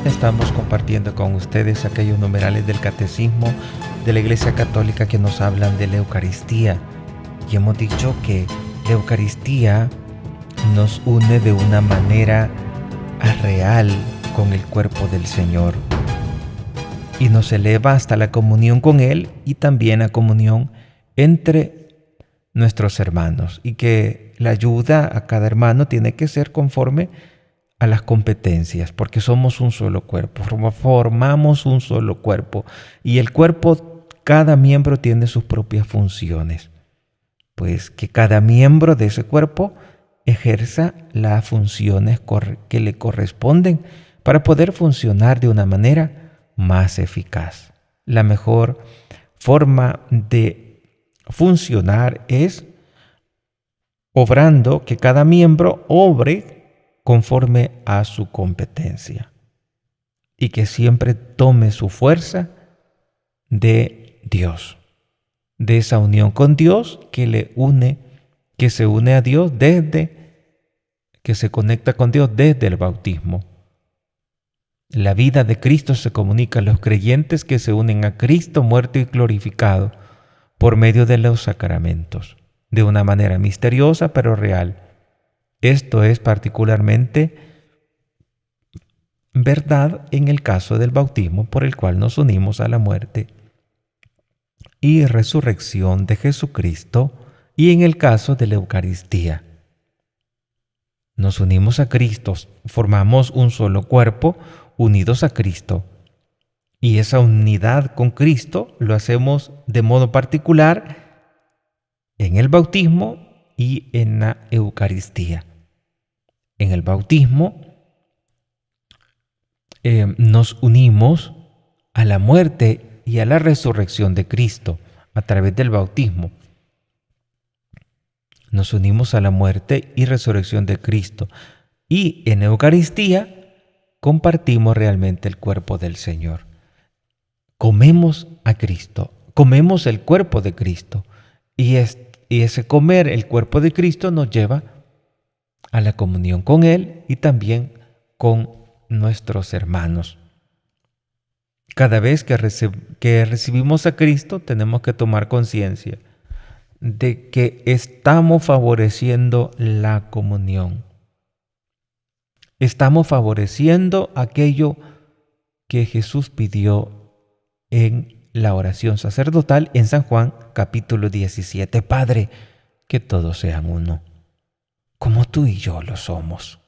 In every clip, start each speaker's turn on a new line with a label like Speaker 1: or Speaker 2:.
Speaker 1: Estamos compartiendo con ustedes aquellos numerales del Catecismo de la Iglesia Católica que nos hablan de la Eucaristía. Y hemos dicho que la Eucaristía nos une de una manera real con el cuerpo del Señor y nos eleva hasta la comunión con Él y también a comunión entre nuestros hermanos, y que la ayuda a cada hermano tiene que ser conforme a las competencias, porque somos un solo cuerpo, formamos un solo cuerpo, y el cuerpo, cada miembro tiene sus propias funciones. Pues que cada miembro de ese cuerpo ejerza las funciones que le corresponden para poder funcionar de una manera más eficaz. La mejor forma de funcionar es obrando, que cada miembro obre conforme a su competencia y que siempre tome su fuerza de Dios, de esa unión con Dios que le une, que se une a Dios que se conecta con Dios desde el bautismo. La vida de Cristo se comunica a los creyentes que se unen a Cristo muerto y glorificado por medio de los sacramentos, de una manera misteriosa pero real. Esto es particularmente verdad en el caso del bautismo, por el cual nos unimos a la muerte y resurrección de Jesucristo, y en el caso de la Eucaristía. Nos unimos a Cristo, formamos un solo cuerpo unidos a Cristo. Y esa unidad con Cristo lo hacemos de modo particular en el bautismo y en la Eucaristía. En el bautismo nos unimos a la muerte y a la resurrección de Cristo a través del bautismo. Nos unimos a la muerte y resurrección de Cristo. Y en Eucaristía compartimos realmente el cuerpo del Señor. Comemos a Cristo, comemos el cuerpo de Cristo. Y ese comer el cuerpo de Cristo nos lleva a la comunión con Él y también con nuestros hermanos. Cada vez que recibimos a Cristo, tenemos que tomar conciencia de que estamos favoreciendo la comunión. Estamos favoreciendo aquello que Jesús pidió en la oración sacerdotal en San Juan capítulo 17. Padre, que todos sean uno, como tú y yo lo somos.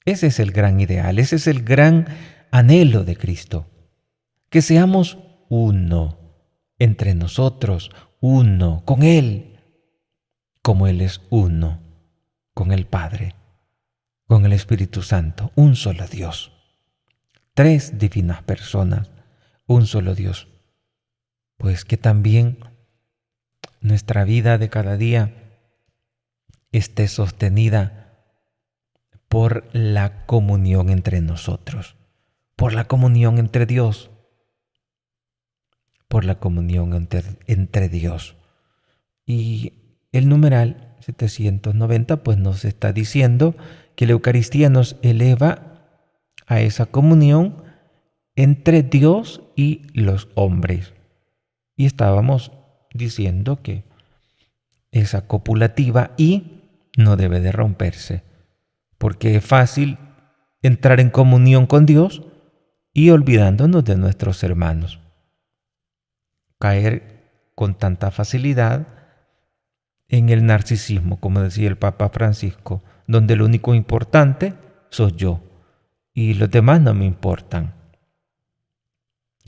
Speaker 1: Ese es el gran ideal, ese es el gran anhelo de Cristo. Que seamos uno entre nosotros, uno con Él, como Él es uno con el Padre, con el Espíritu Santo, un solo Dios. Tres divinas personas, un solo Dios. Pues que también nuestra vida de cada día esté sostenida por la comunión entre nosotros, por la comunión entre Dios, por la comunión entre Dios. Y el numeral 790 pues nos está diciendo que la Eucaristía nos eleva a esa comunión entre Dios y los hombres. Y estábamos diciendo que esa copulativa y no debe de romperse, porque es fácil entrar en comunión con Dios y olvidándonos de nuestros hermanos. Caer con tanta facilidad en el narcisismo, como decía el Papa Francisco, donde lo único importante soy yo y los demás no me importan.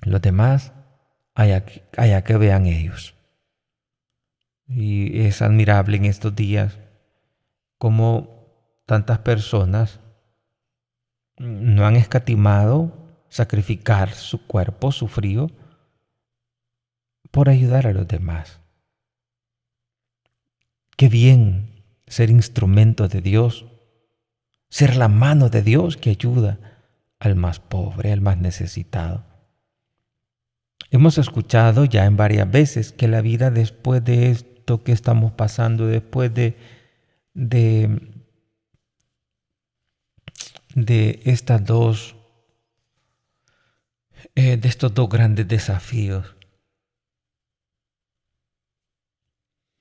Speaker 1: Los demás, allá que vean ellos. Y es admirable en estos días cómo tantas personas no han escatimado sacrificar su cuerpo, su frío, por ayudar a los demás. Qué bien ser instrumento de Dios, ser la mano de Dios que ayuda al más pobre, al más necesitado. Hemos escuchado ya en varias veces que la vida después de esto que estamos pasando, después de estas dos de estos dos grandes desafíos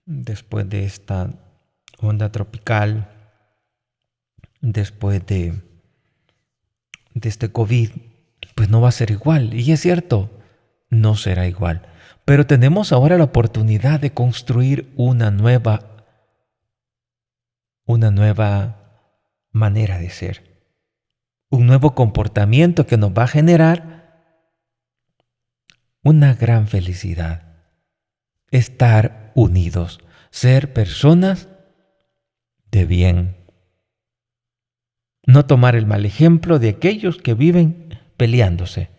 Speaker 1: después de esta onda tropical, después de este COVID, pues no va a ser igual. Y es cierto, no será igual. Pero tenemos ahora la oportunidad de construir una nueva manera de ser, un nuevo comportamiento que nos va a generar una gran felicidad. Estar unidos, ser personas de bien. No tomar el mal ejemplo de aquellos que viven peleándose,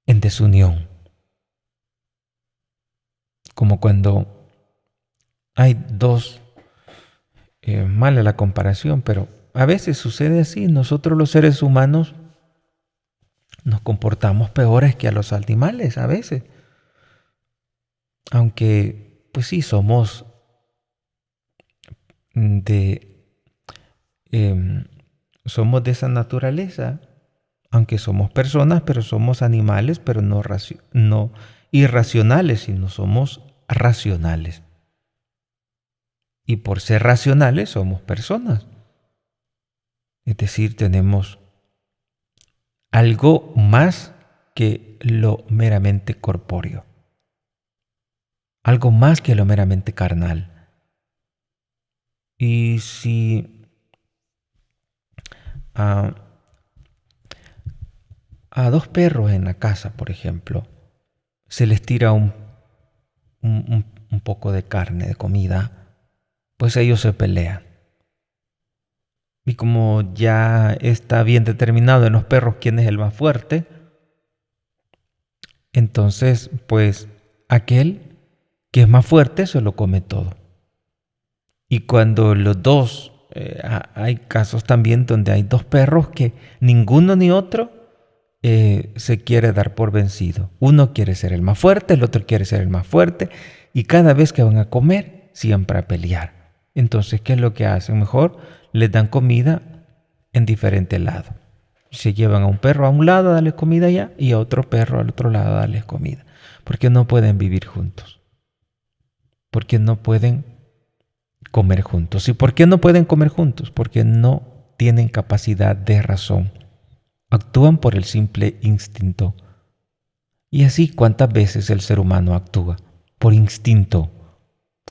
Speaker 1: en desunión. Como cuando hay dos, mala la comparación, pero a veces sucede así. Nosotros los seres humanos nos comportamos peores que a los animales a veces. Aunque, pues sí, somos de, somos de esa naturaleza, aunque somos personas, pero somos animales, pero no irracionales, sino somos racionales. Y por ser racionales somos personas. Es decir, tenemos algo más que lo meramente corpóreo. Algo más que lo meramente carnal. Y si a dos perros en la casa, por ejemplo, se les tira un poco de carne, de comida, pues ellos se pelean. Y como ya está bien determinado en los perros quién es el más fuerte, entonces pues aquel que es más fuerte se lo come todo. Y cuando los dos, hay casos también donde hay dos perros que ninguno ni otro se quiere dar por vencido. Uno quiere ser el más fuerte, el otro quiere ser el más fuerte, y cada vez que van a comer, siempre a pelear. Entonces, ¿qué es lo que hacen? Mejor les dan comida en diferente lado. Se llevan a un perro a un lado a darle comida allá y a otro perro al otro lado a darles comida. Porque no pueden vivir juntos. Porque no pueden comer juntos. ¿Y por qué no pueden comer juntos? Porque no tienen capacidad de razón. Actúan por el simple instinto. Y así, ¿cuántas veces el ser humano actúa? Por instinto.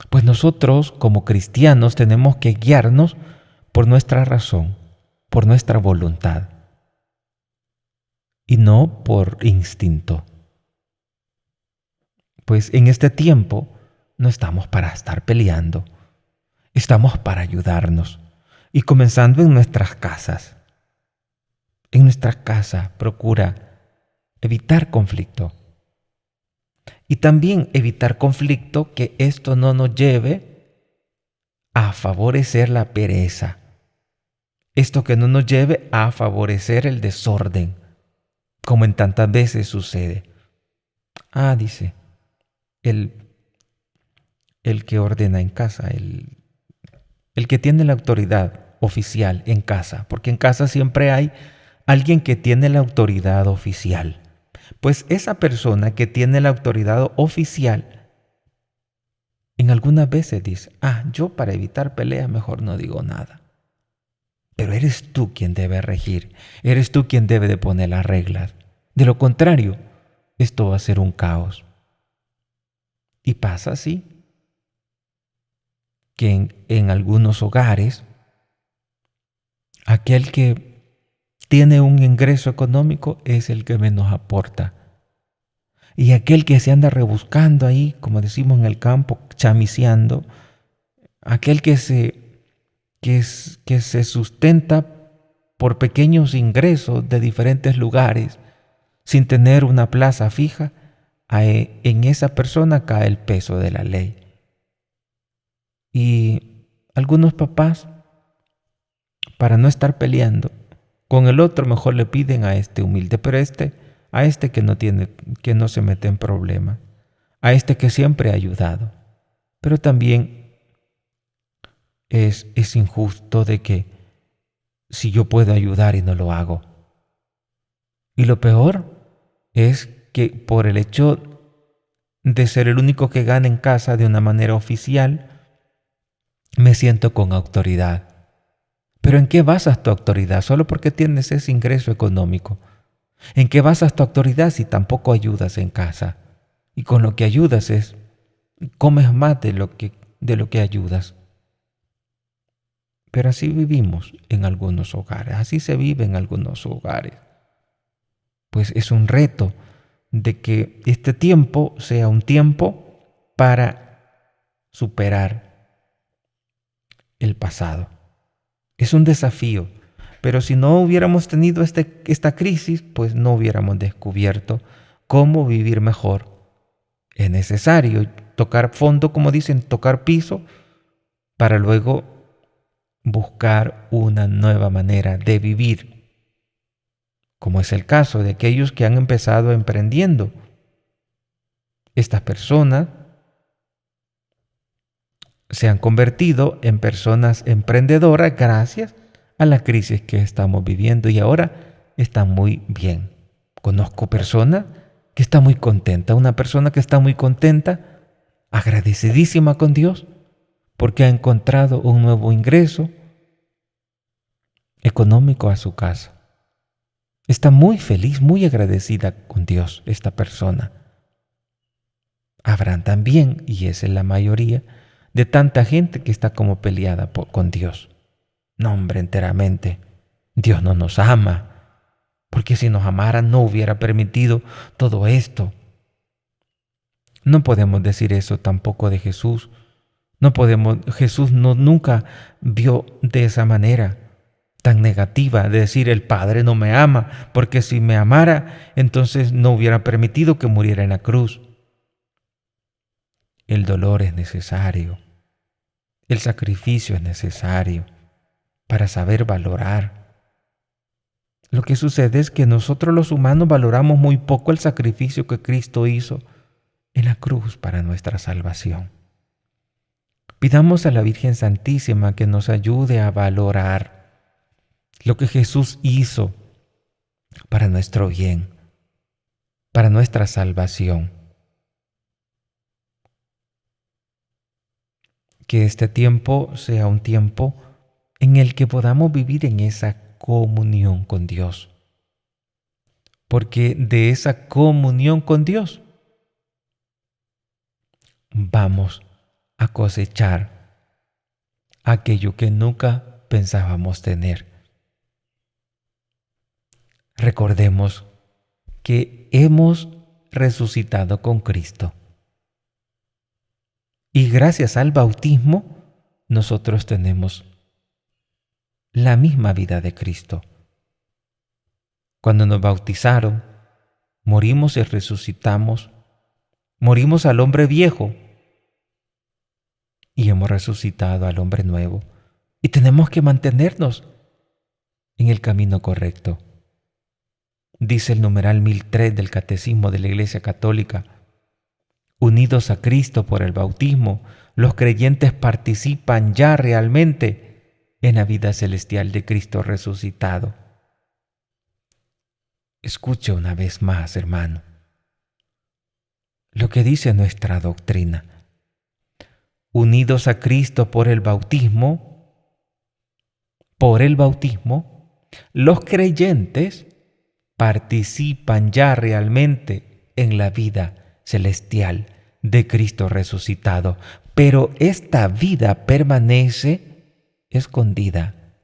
Speaker 1: Pues nosotros, como cristianos, tenemos que guiarnos por nuestra razón, por nuestra voluntad, y no por instinto. Pues en este tiempo no estamos para estar peleando, estamos para ayudarnos, y comenzando en nuestras casas. En nuestra casa procura evitar conflicto. Y también evitar conflicto, que esto no nos lleve a favorecer la pereza. Esto que no nos lleve a favorecer el desorden, como en tantas veces sucede. Dice, el que ordena en casa, el que tiene la autoridad oficial en casa, porque en casa siempre hay alguien que tiene la autoridad oficial. Pues esa persona que tiene la autoridad oficial, en algunas veces dice, yo para evitar peleas mejor no digo nada. Pero eres tú quien debe regir, eres tú quien debe de poner las reglas. De lo contrario, esto va a ser un caos. Y pasa así, que en algunos hogares, aquel que tiene un ingreso económico es el que menos aporta. Y aquel que se anda rebuscando ahí, como decimos en el campo, chamiseando, aquel que se sustenta por pequeños ingresos de diferentes lugares, sin tener una plaza fija, en esa persona cae el peso de la ley. Y algunos papás, para no estar peleando con el otro, mejor le piden a este humilde, pero a este que no se mete en problemas, a este que siempre ha ayudado. Pero también es injusto de que si yo puedo ayudar y no lo hago. Y lo peor es que por el hecho de ser el único que gana en casa de una manera oficial, me siento con autoridad. Pero ¿en qué basas tu autoridad? Solo porque tienes ese ingreso económico. ¿En qué basas tu autoridad si tampoco ayudas en casa? Y con lo que ayudas comes más de lo que ayudas. Pero así vivimos en algunos hogares, así se vive en algunos hogares. Pues es un reto de que este tiempo sea un tiempo para superar el pasado. Es un desafío, pero si no hubiéramos tenido esta crisis, pues no hubiéramos descubierto cómo vivir mejor. Es necesario tocar fondo, como dicen, tocar piso, para luego buscar una nueva manera de vivir, como es el caso de aquellos que han empezado emprendiendo. Estas personas se han convertido en personas emprendedoras gracias a la crisis que estamos viviendo y ahora están muy bien. Conozco personas que están muy contentas, una persona que está muy contenta, agradecidísima con Dios, porque ha encontrado un nuevo ingreso económico a su casa. Está muy feliz, muy agradecida con Dios esta persona. Habrán también, y esa es la mayoría, de tanta gente que está como peleada con Dios. No, hombre, enteramente. Dios no nos ama, porque si nos amara no hubiera permitido todo esto. No podemos decir eso tampoco de Jesús. Jesús nunca vio de esa manera tan negativa de decir el Padre no me ama, porque si me amara, entonces no hubiera permitido que muriera en la cruz. El dolor es necesario, el sacrificio es necesario para saber valorar. Lo que sucede es que nosotros los humanos valoramos muy poco el sacrificio que Cristo hizo en la cruz para nuestra salvación. Pidamos a la Virgen Santísima que nos ayude a valorar lo que Jesús hizo para nuestro bien, para nuestra salvación. Que este tiempo sea un tiempo en el que podamos vivir en esa comunión con Dios. Porque de esa comunión con Dios vamos a cosechar aquello que nunca pensábamos tener. Recordemos que hemos resucitado con Cristo. Y gracias al bautismo, nosotros tenemos la misma vida de Cristo. Cuando nos bautizaron, morimos y resucitamos. Morimos al hombre viejo y hemos resucitado al hombre nuevo. Y tenemos que mantenernos en el camino correcto. Dice el numeral 1003 del Catecismo de la Iglesia Católica: unidos a Cristo por el bautismo, los creyentes participan ya realmente en la vida celestial de Cristo resucitado. Escuche una vez más, hermano, lo que dice nuestra doctrina. Unidos a Cristo por el bautismo, los creyentes participan ya realmente en la vida celestial de Cristo resucitado, pero esta vida permanece escondida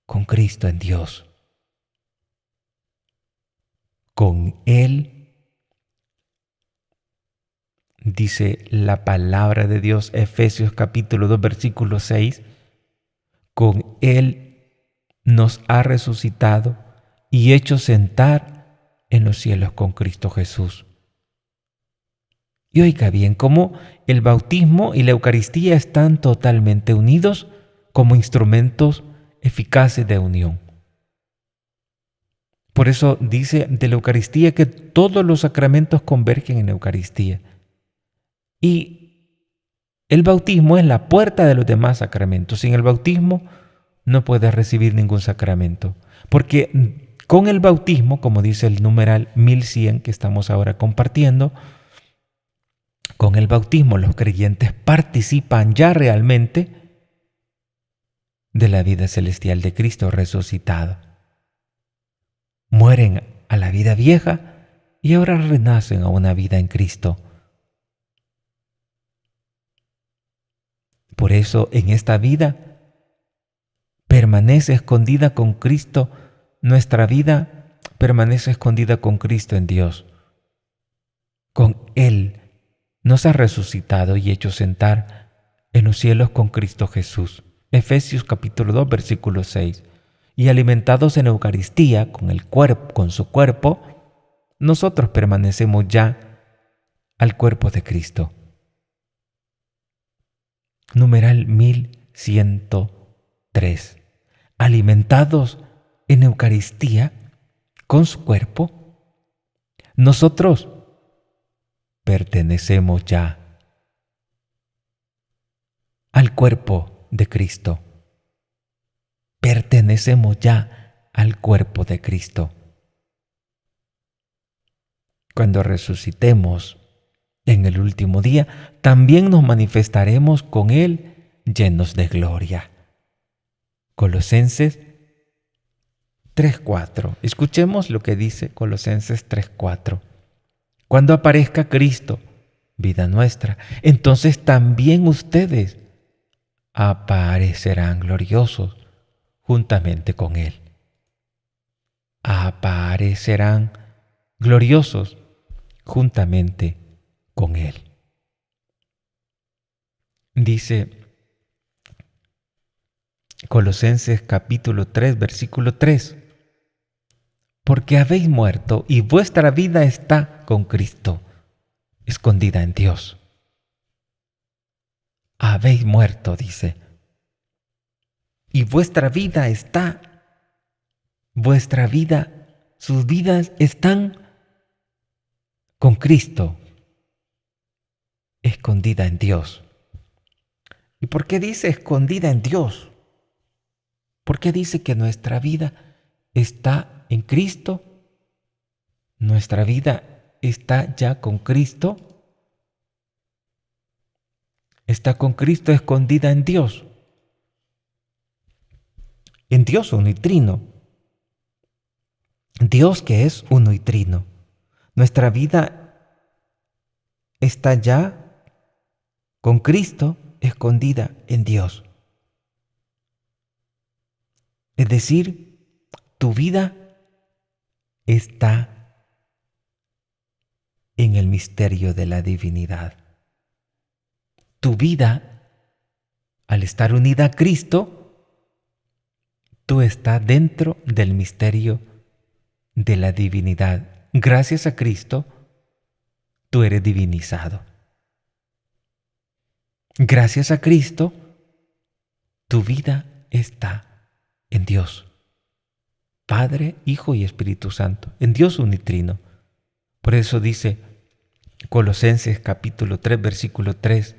Speaker 1: con Cristo en Dios. Con Él, dice la palabra de Dios, Efesios capítulo 2, versículo 6, con Él nos ha resucitado y hecho sentar en los cielos con Cristo Jesús. Y oiga bien, cómo el bautismo y la Eucaristía están totalmente unidos como instrumentos eficaces de unión. Por eso dice de la Eucaristía que todos los sacramentos convergen en la Eucaristía. Y el bautismo es la puerta de los demás sacramentos. Sin el bautismo no puedes recibir ningún sacramento, porque con el bautismo, como dice el numeral 1100 que estamos ahora compartiendo, con el bautismo los creyentes participan ya realmente de la vida celestial de Cristo resucitado. Mueren a la vida vieja y ahora renacen a una vida en Cristo. Por eso en esta vida permanece escondida con Cristo, nuestra vida permanece escondida con Cristo en Dios. Con Él nos ha resucitado y hecho sentar en los cielos con Cristo Jesús. Efesios capítulo 2, versículo 6. Y alimentados en Eucaristía con su cuerpo, nosotros permanecemos ya al cuerpo de Cristo. Numeral 1103. Alimentados en Eucaristía con su cuerpo, nosotros pertenecemos ya al cuerpo de Cristo. Pertenecemos ya al cuerpo de Cristo. Cuando resucitemos en el último día, también nos manifestaremos con Él llenos de gloria. Colosenses 3:4. Escuchemos lo que dice Colosenses 3:4. Cuando aparezca Cristo, vida nuestra, entonces también ustedes aparecerán gloriosos juntamente con Él. Aparecerán gloriosos juntamente con Él. Dice Colosenses capítulo 3, versículo 3. Porque habéis muerto y vuestra vida está con Cristo, escondida en Dios. Habéis muerto, dice. Y vuestra vida, sus vidas están con Cristo, escondida en Dios. ¿Y por qué dice escondida en Dios? ¿Por qué dice que nuestra vida está en Cristo? ¿Nuestra vida está ya con Cristo? Está con Cristo escondida en Dios. En Dios uno y trino. Dios que es uno y trino. Nuestra vida está ya con Cristo escondida en Dios. Es decir, tu vida está en el misterio de la divinidad. Tu vida, al estar unida a Cristo, tú estás dentro del misterio de la divinidad. Gracias a Cristo, tú eres divinizado. Gracias a Cristo, tu vida está en Dios, Padre, Hijo y Espíritu Santo, en Dios unitrino. Por eso dice Colosenses capítulo 3, versículo 3,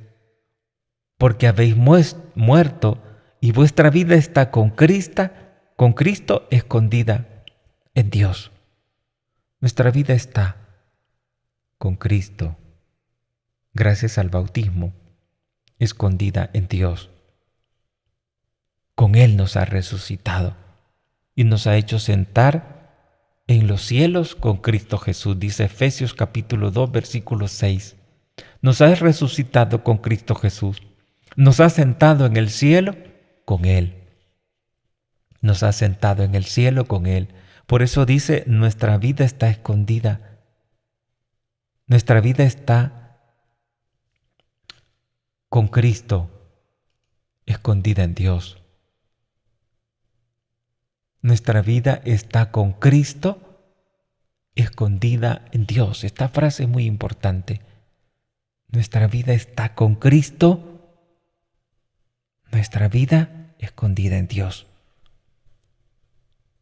Speaker 1: porque habéis muerto y vuestra vida está con Cristo escondida en Dios. Nuestra vida está con Cristo, gracias al bautismo, escondida en Dios. Con Él nos ha resucitado y nos ha hecho sentar en los cielos con Cristo Jesús. Dice Efesios capítulo 2, versículo 6. Nos ha resucitado con Cristo Jesús. Nos ha sentado en el cielo con Él. Nos ha sentado en el cielo con Él. Por eso dice, nuestra vida está escondida. Nuestra vida está con Cristo, escondida en Dios. Nuestra vida está con Cristo, escondida en Dios. Esta frase es muy importante. Nuestra vida está con Cristo, nuestra vida escondida en Dios.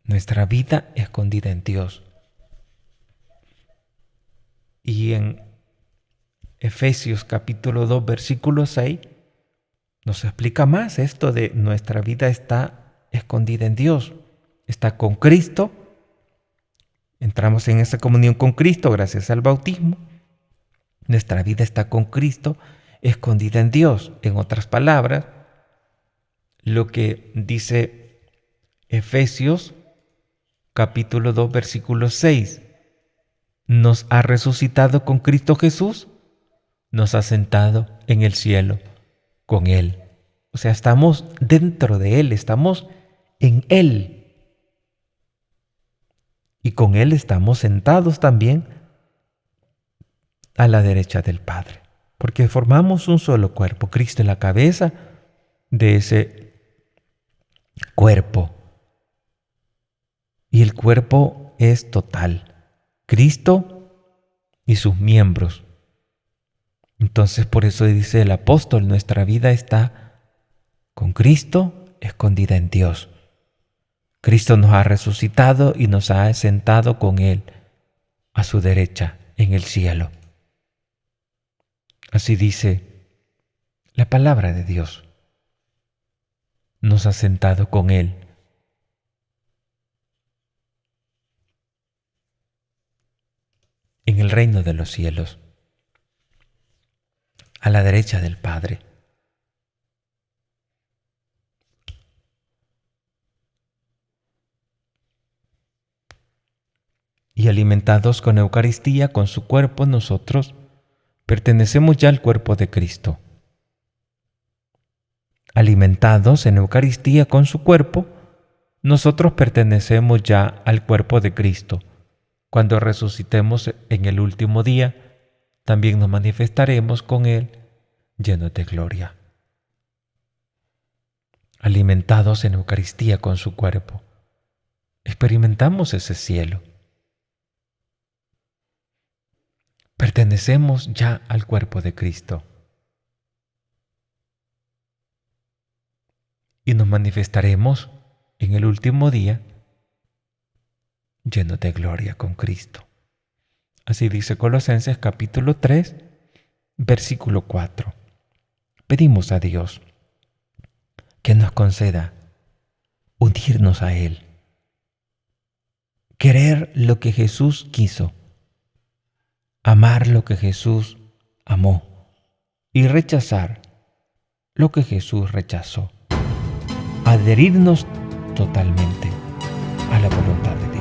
Speaker 1: Nuestra vida escondida en Dios. Y en Efesios capítulo 2, versículo 6, nos explica más esto de nuestra vida está escondida en Dios. Está con Cristo, entramos en esa comunión con Cristo gracias al bautismo. Nuestra vida está con Cristo, escondida en Dios. En otras palabras, lo que dice Efesios capítulo 2, versículo 6, nos ha resucitado con Cristo Jesús, nos ha sentado en el cielo con Él. O sea, estamos dentro de Él, estamos en Él. Y con Él estamos sentados también a la derecha del Padre, porque formamos un solo cuerpo. Cristo es la cabeza de ese cuerpo. Y el cuerpo es total. Cristo y sus miembros. Entonces, por eso dice el apóstol, nuestra vida está con Cristo, escondida en Dios. Cristo nos ha resucitado y nos ha sentado con Él a su derecha en el cielo. Así dice la palabra de Dios. Nos ha sentado con Él en el reino de los cielos, a la derecha del Padre. Y alimentados con Eucaristía, con su cuerpo, nosotros pertenecemos ya al cuerpo de Cristo. Alimentados en Eucaristía con su cuerpo, nosotros pertenecemos ya al cuerpo de Cristo. Cuando resucitemos en el último día, también nos manifestaremos con Él llenos de gloria. Alimentados en Eucaristía con su cuerpo, experimentamos ese cielo. Pertenecemos ya al cuerpo de Cristo. Y nos manifestaremos en el último día llenos de gloria con Cristo. Así dice Colosenses capítulo 3, versículo 4. Pedimos a Dios que nos conceda unirnos a Él, querer lo que Jesús quiso, amar lo que Jesús amó y rechazar lo que Jesús rechazó. Adherirnos totalmente a la voluntad de Dios.